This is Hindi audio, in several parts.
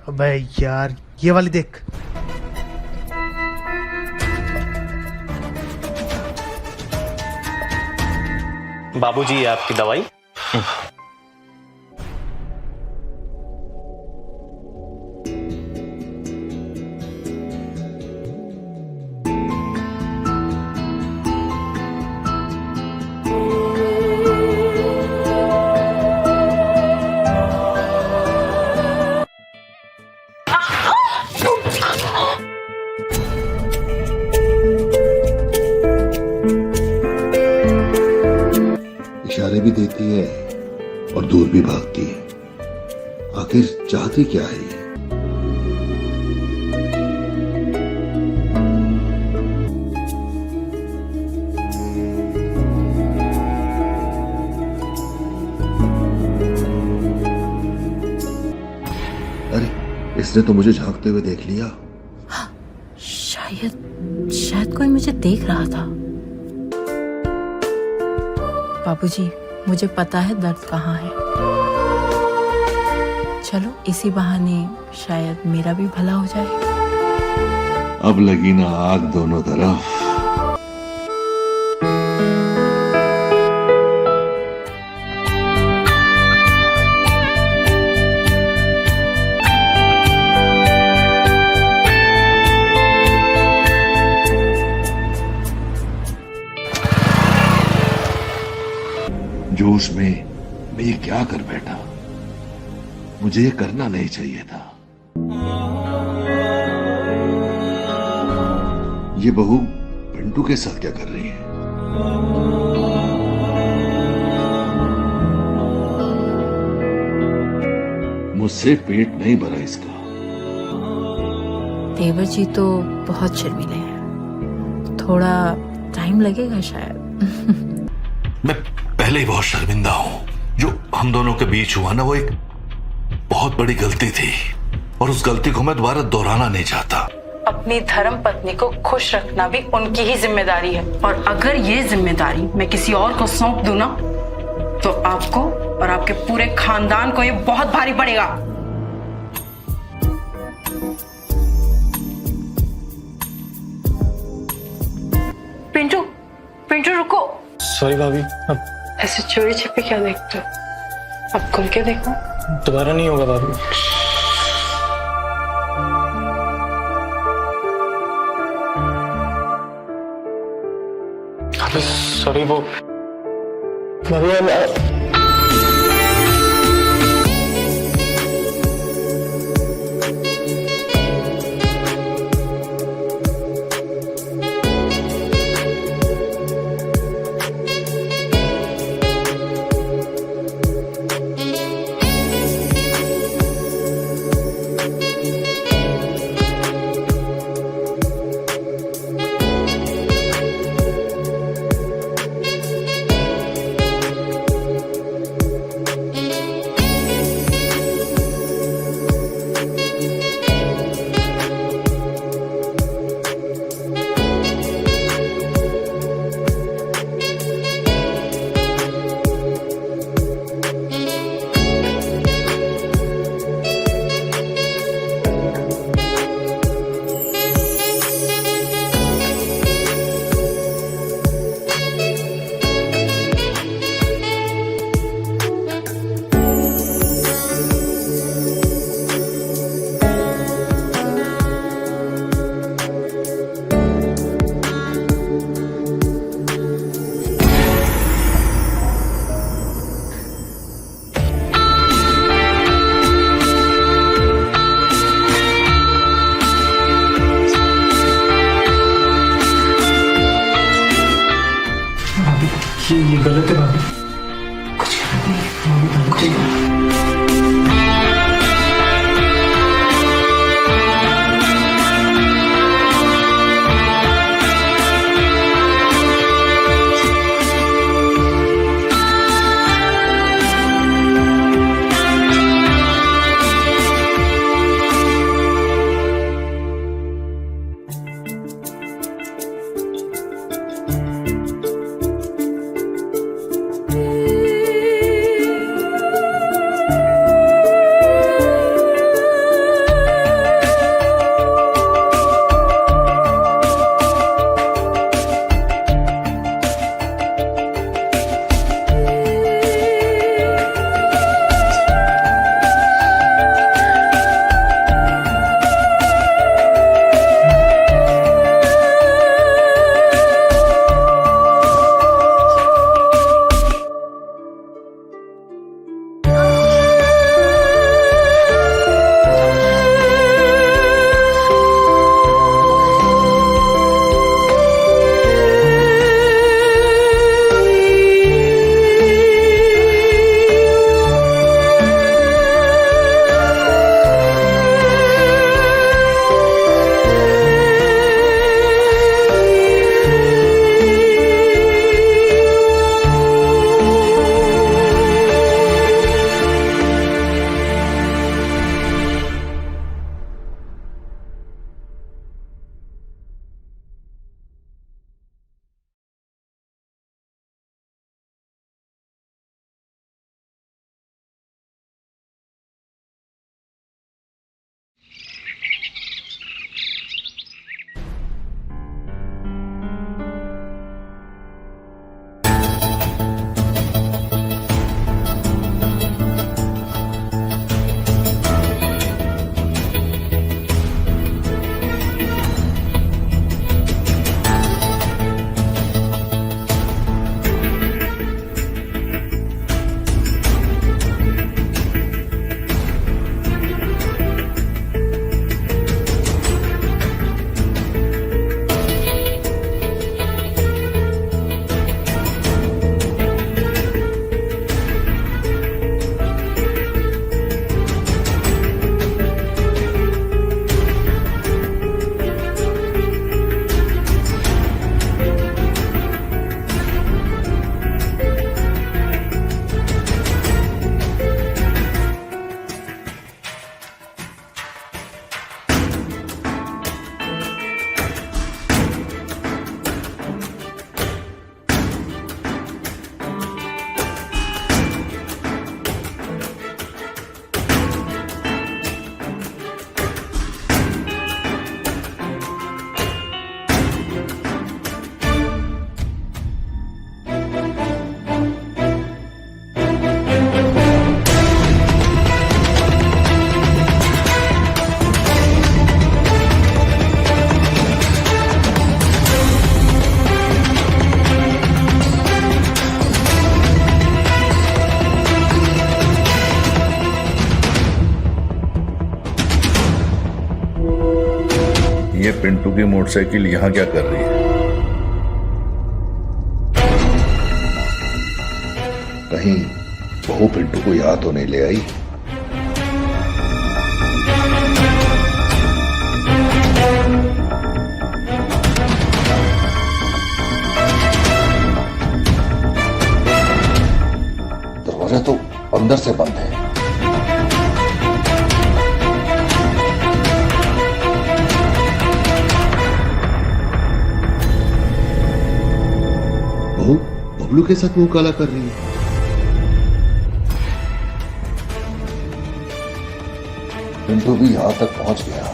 अबे यार, ये वाली देख। बाबूजी, ये आपकी दवाई। इशारे भी देती है और दूर भी भागती है। आखिर चाहती क्या है ये? अरे, इसने तो मुझे झांकते हुए देख लिया। शायद कोई मुझे देख रहा था। बाबूजी, मुझे पता है दर्द कहाँ है। चलो इसी बहाने शायद मेरा भी भला हो जाए। अब लगी ना आग दोनों तरफ। जोश में मैं ये क्या कर बैठा। मुझे ये करना नहीं चाहिए था। ये बहू पिंटू के साथ क्या कर रही है? मुझसे पेट नहीं भरा इसका। देवर जी तो बहुत शर्मीले हैं, थोड़ा टाइम लगेगा शायद। मैं पहले ही बहुत शर्मिंदा हूं। जो हम दोनों के बीच हुआ ना, वो एक बहुत बड़ी गलती थी और उस गलती को मैं दोबारा दोहराना नहीं चाहता। अपनी धर्म पत्नी को खुश रखना भी उनकी ही जिम्मेदारी है, और अगर ये जिम्मेदारी मैं किसी और को सौंप दूं ना, तो आपको और आपके पूरे खानदान को ये बहुत भारी पड़ेगा। पिंटू, पिंटू रुको। सॉरी भाभी, अब ऐसे चोरी छिपे क्या देखते हो? अब खुल के देखो। दोबारा नहीं होगा भाभी। अबे सॉरी, वो भाभी पिंटू की मोटरसाइकिल यहाँ क्या कर रही है? कहीं बहू पिंटू को याद तो नहीं ले आई? दरवाजा तो अंदर से बंद है। बहू बबलू के साथ मुंह काला कर रही है। पिंटू भी यहां तक पहुंच गया।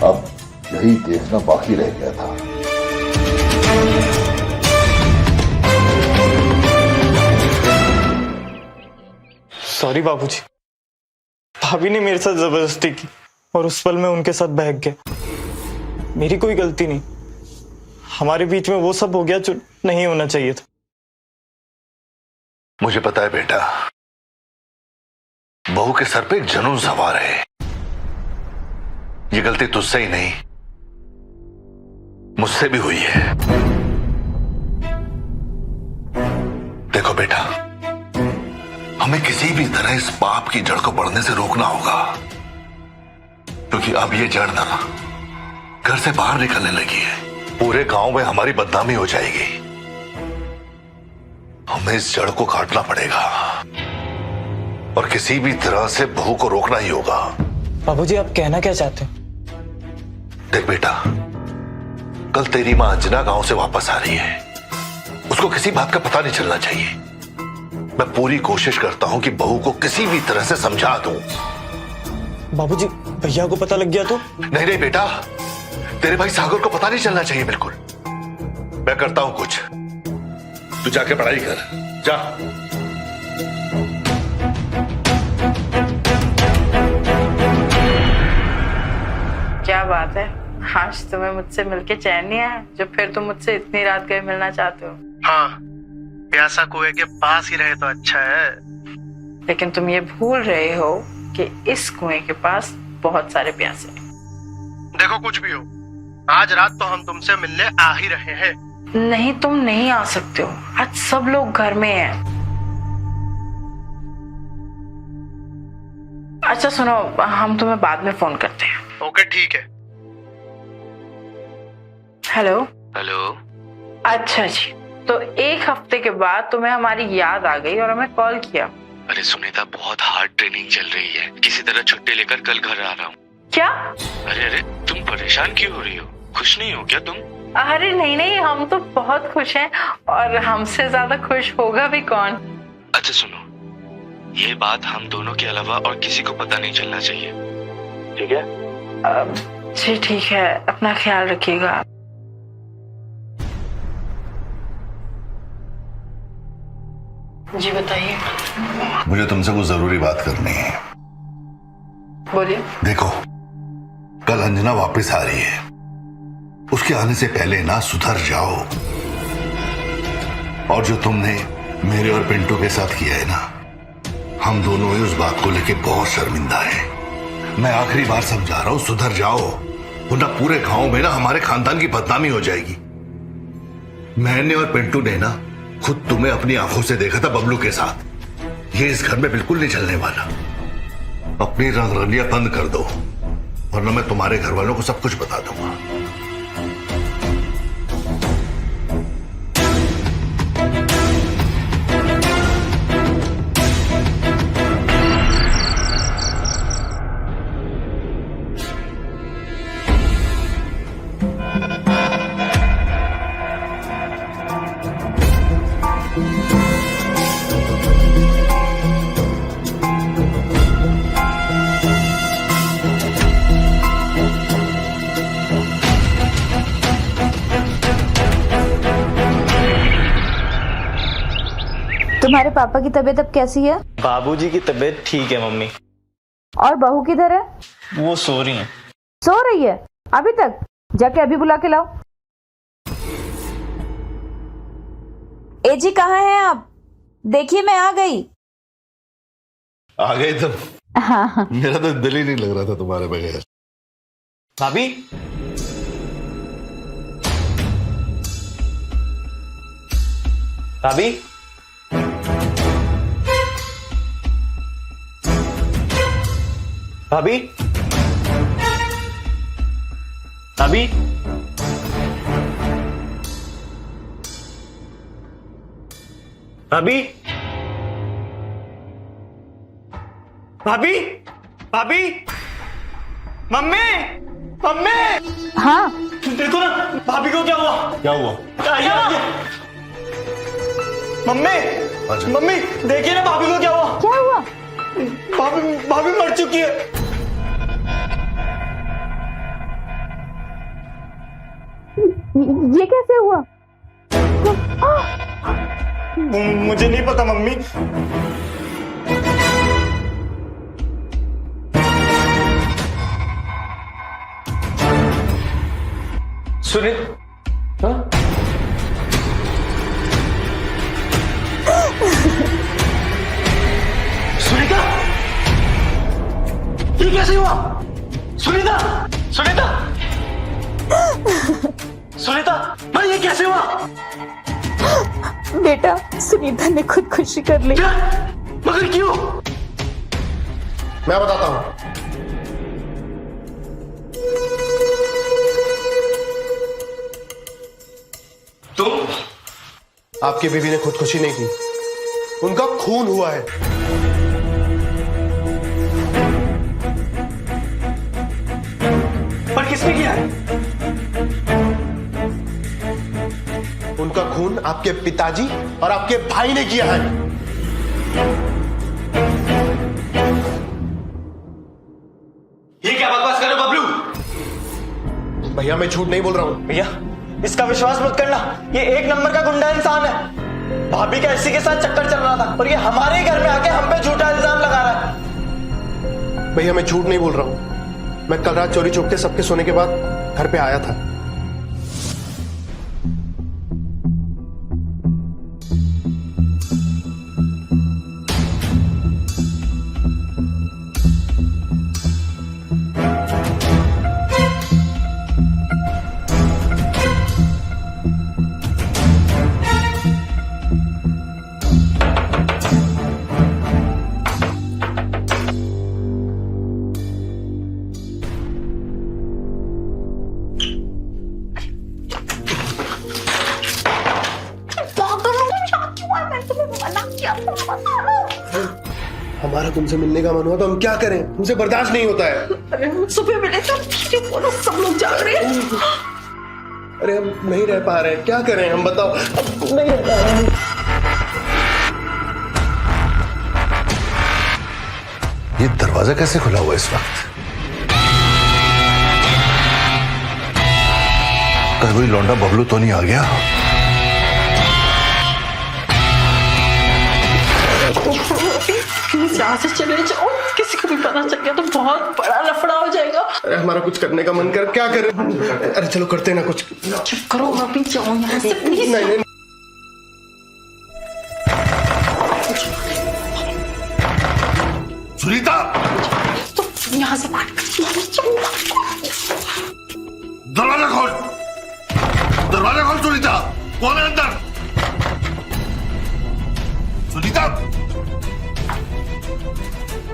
अब यही देखना बाकी रह गया था। सॉरी बाबूजी, भाभी ने मेरे साथ जबरदस्ती की और उस पल में उनके साथ बहक गया। मेरी कोई गलती नहीं, हमारे बीच में वो सब हो गया जो नहीं होना चाहिए था। मुझे पता है बेटा, बहू के सर पे एक जुनून सवार है। ये गलती तुझसे ही नहीं, मुझसे भी हुई है। देखो बेटा, हमें किसी भी तरह इस पाप की जड़ को बढ़ने से रोकना होगा, क्योंकि अब ये जड़ ना घर से बाहर निकलने लगी है। पूरे गांव में हमारी बदनामी हो जाएगी। हमें इस जड़ को काटना पड़ेगा और किसी भी तरह से बहू को रोकना ही होगा। बाबूजी, आप कहना क्या चाहते हैं? देख बेटा, कल तेरी मां अंजना गांव से वापस आ रही है। उसको किसी बात का पता नहीं चलना चाहिए। मैं पूरी कोशिश करता हूं कि बहू को किसी भी तरह से समझा दूं। बाबूजी, भैया को पता लग गया तो? नहीं नहीं बेटा, तेरे भाई सागर को पता नहीं चलना चाहिए बिल्कुल। मैं करता हूं कुछ, तू जाके पढ़ाई कर, जा। क्या बात है, आज तुम्हें मुझसे मिलके चैन नहीं आया जो फिर तुम मुझसे इतनी रात गए मिलना चाहते हो? हाँ, प्यासा कुएं के पास ही रहे तो अच्छा है। लेकिन तुम ये भूल रहे हो कि इस कुएं के पास बहुत सारे प्यासे हैं। देखो कुछ भी हो, आज रात तो हम तुमसे मिलने आ ही रहे हैं। नहीं, तुम नहीं आ सकते हो, आज सब लोग घर में हैं। अच्छा सुनो, हम तुम्हें बाद में फोन करते हैं। ओके ठीक है। Hello hello. अच्छा जी, तो एक हफ्ते के बाद तुम्हें हमारी याद आ गई और हमें कॉल किया। अरे सुनीता, बहुत हार्ड ट्रेनिंग चल रही है, किसी तरह छुट्टी लेकर कल घर आ रहा हूँ। क्या? अरे तुम परेशान क्यों हो रही हो? खुश नहीं हो क्या तुम? अरे नहीं नहीं, हम तो बहुत खुश हैं और हमसे ज्यादा खुश होगा भी कौन। अच्छा सुनो, ये बात हम दोनों के अलावा और किसी को पता नहीं चलना चाहिए, ठीक है? जी ठीक है, अपना ख्याल रखिएगा। जी बताइए। मुझे तुमसे कुछ जरूरी बात करनी है। बोलिए। देखो, कल अंजना वापस आ रही है। उसके आने से पहले ना सुधर जाओ। और जो तुमने मेरे और पिंटू के साथ किया है ना, हम दोनों ही उस बात को लेके बहुत शर्मिंदा हैं। मैं आखिरी बार समझा रहा हूं, सुधर जाओ, वरना पूरे गांव में ना हमारे खानदान की बदनामी हो जाएगी। मैंने और पिंटू ने ना खुद तुम्हें अपनी आंखों से देखा था बबलू के साथ। ये इस घर में बिल्कुल नहीं चलने वाला। अपनी रंगरलियां बंद कर दो, वरना मैं तुम्हारे घर वालों को सब कुछ बता दूंगा। तुम्हारे पापा की तबीयत अब कैसी है? बाबूजी की तबीयत ठीक है मम्मी। और बहू किधर है? वो सो रही हैं। सो रही है अभी तक? जाके अभी बुला के लाओ। ए जी, कहाँ हैं आप? देखिए मैं आ गई। आ गए तुम। हाँ मेरा तो दिल ही नहीं लग रहा था तुम्हारे बगैर। भाभी, भाभी, भाभी, भाभी, भाभी, भाभी, भाभी, मम्मी, मम्मी, हाँ देखो ना भाभी को क्या हुआ। क्या हुआ? आइए, आइए। मम्मी, अच्छा। मम्मी देखिए ना भाभी को क्या हुआ। क्या हुआ? भाभी भाभी मर चुकी है। ये कैसे हुआ? मुझे नहीं पता मम्मी। सुनिए, हाँ? सुनीता, ये कैसे हुआ? सुनीता, सुनीता, सुनीता, भाई ये कैसे हुआ? बेटा, सुनीता ने खुदकुशी कर ली। क्या? मगर क्यों? मैं बताता हूं। तुम? आपकी बीवी ने खुदकुशी नहीं की, उनका खून हुआ है। पर किसने किया है? उनका खून आपके पिताजी और आपके भाई ने किया है। ये क्या बकवास कर रहे हो बबलू? भैया मैं झूठ नहीं बोल रहा हूं। भैया इसका विश्वास मत करना, ये एक नंबर का गुंडा इंसान है। भाभी का इसी के साथ चक्कर चल रहा था और ये हमारे ही घर में आके हम पे झूठा इल्जाम लगा रहा है। भैया मैं झूठ नहीं बोल रहा हूं। मैं कल रात चोरी चुप के सबके सोने के बाद घर पे आया था। हमारा तुमसे मिलने का मन हुआ तो हम क्या करें, हमसे बर्दाश्त नहीं होता है। सुबह मिले तो बोलो, सब लोग जाग रहे हैं। अरे हम नहीं रह पा रहे हैं, क्या करें हम, बताओ। अब नहीं रह पा रहे हैं। ये दरवाजा कैसे खुला हुआ इस वक्त? कहीं कोई लौंडा बबलू तो नहीं आ गया? यहाँ से चले जाओ, किसी को भी पता चल गया तो बहुत बड़ा लफड़ा हो जाएगा। अरे हमारा कुछ करने का मन कर, क्या करें? अरे चलो करते हैं ना कुछ। चुप करो, अभी जाओ यहाँ से प्लीज। नहीं नहीं सुनीता, तो यहाँ से बात कर। दरवाजा खोल, दरवाजा खोल सुनीता। कौन है अंदर? सुनीता,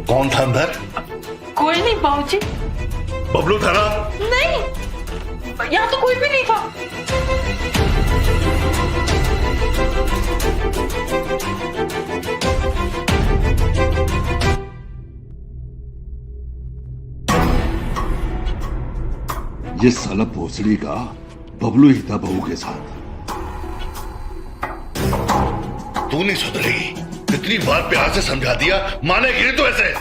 कौन था अंदर? कोई नहीं बाबूजी। बबलू था ना? नहीं, यहाँ तो कोई भी नहीं था। ये साला भोसड़ी का बबलू ही था बहू के साथ। तू नहीं सुधरेगी, कितनी बार प्यार से समझा दिया, मानेगी तो ऐसे?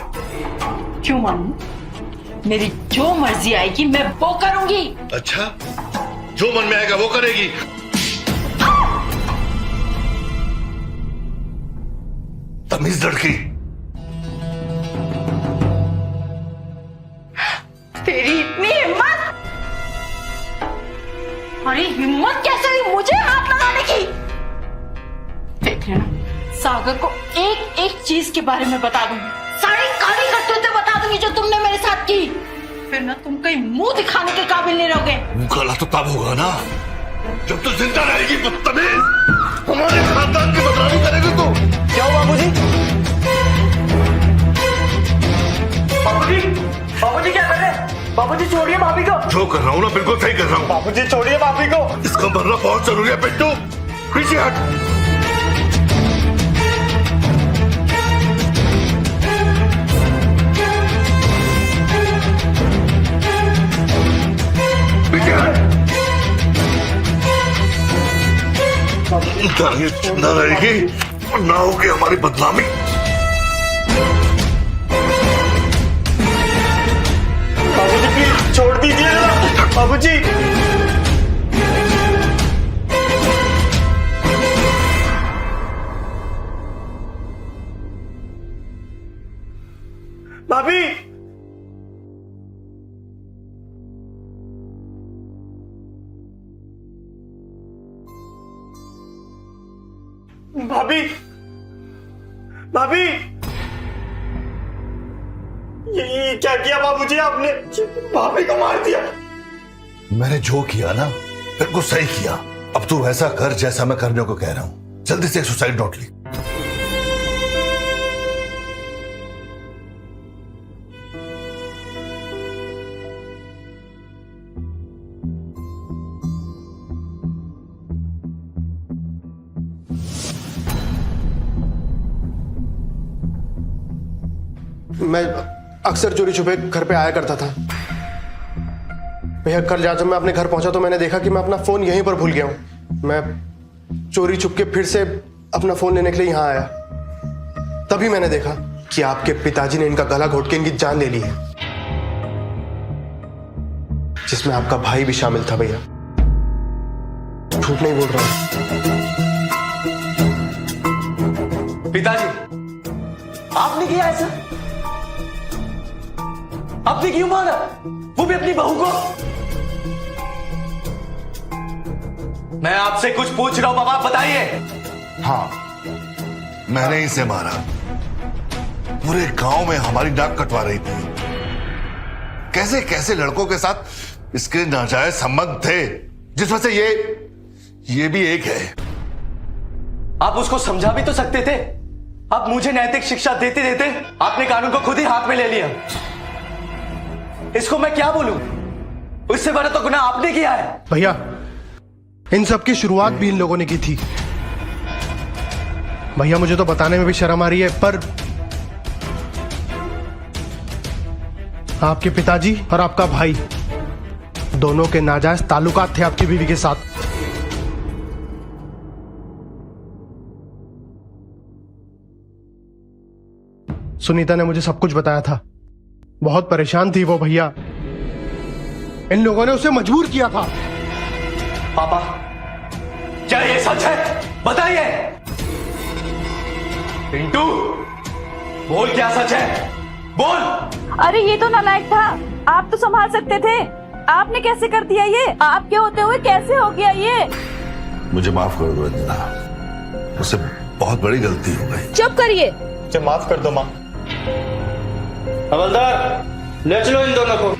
क्यों मानूं? मेरी जो मर्जी आएगी मैं वो करूंगी। अच्छा, जो मन में आएगा वो करेगी। तमीज लड़की। तेरी इतनी हिम्मत? अरे हिम्मत कैसे हुई मुझे हाथ लगाने की? देख लेना, सागर को एक एक चीज के बारे में बता दूंगी, सारी दूंगी जो तुमने मेरे साथ की। फिर ना तुम कहीं मुंह दिखाने के काबिल नहीं रहोगे। गला तो तब होगा ना जब तू जिंदा रहेगी बदतमीज। हमारे खानदान की बदनामी करेगी तू। क्या हुआ बाबूजी? बाबूजी, बाबूजी क्या कर रहे हैं? बाबूजी छोड़िए भाभी को। जो कर रहा हूँ ना बिल्कुल सही कर रहा हूँ। बाबूजी छोड़िए भाभी को। इसका मरना बहुत जरूरी है पिंटू, पीछे हट। पीछे हट। जिंदा रहेगी ना होगी हमारी बदनामी। बाबूजी प्लीज छोड़ दीजिए ना बाबूजी। भाभी, भाभी, भाभी, ये क्या किया बाबूजी आपने? भाभी को मार दिया। मैंने जो किया ना बिल्कुल सही किया। अब तू वैसा कर जैसा मैं करने को कह रहा हूं। जल्दी से एक सुसाइड नोट लिख। मैं अक्सर चोरी छुपे घर पे आया करता था भैया। कल जब मैं अपने घर पहुंचा तो मैंने देखा कि मैं अपना फोन यहीं पर भूल गया हूं। मैं चोरी छुप के फिर से अपना फोन लेने के लिए यहां आया। तभी मैंने देखा कि आपके पिताजी ने इनका गला घोट के इनकी जान ले ली है, जिसमें आपका भाई भी शामिल था। भैया झूठ नहीं बोल रहा हूं। पिताजी, आपने किया ऐसा? आपने क्यों मारा? वो भी अपनी बहू को? मैं आपसे कुछ पूछ रहा हूं बाबा, बताइए। हाँ, मैंने इसे मारा। पूरे गांव में हमारी नाक कटवा रही थी। कैसे कैसे लड़कों के साथ इसके नाजायज संबंध थे, जिसमें से ये भी एक है। आप उसको समझा भी तो सकते थे। आप मुझे नैतिक शिक्षा देते देते आपने कानून को खुद ही हाथ में ले लिया। इसको मैं क्या बोलूं? उससे बड़ा तो गुनाह आपने किया है। भैया, इन सब की शुरुआत भी इन लोगों ने की थी। भैया मुझे तो बताने में भी शर्म आ रही है, पर आपके पिताजी और आपका भाई दोनों के नाजायज ताल्लुकात थे आपकी बीवी के साथ। सुनीता ने मुझे सब कुछ बताया था। बहुत परेशान थी वो भैया। इन लोगों ने उसे मजबूर किया था। पापा, क्या ये सच है? बताइए। पिंटू, बोल क्या सच है? बोल। अरे ये तो नालायक था। आप तो संभाल सकते थे। आपने कैसे कर दिया ये? आपके होते हुए कैसे हो गया ये? मुझे माफ कर दो इंदिरा, मुझसे बहुत बड़ी गलती हो गई। चुप करिए। मुझे माफ कर दो माँ। हवलदार, ले चलो इन दोनों को।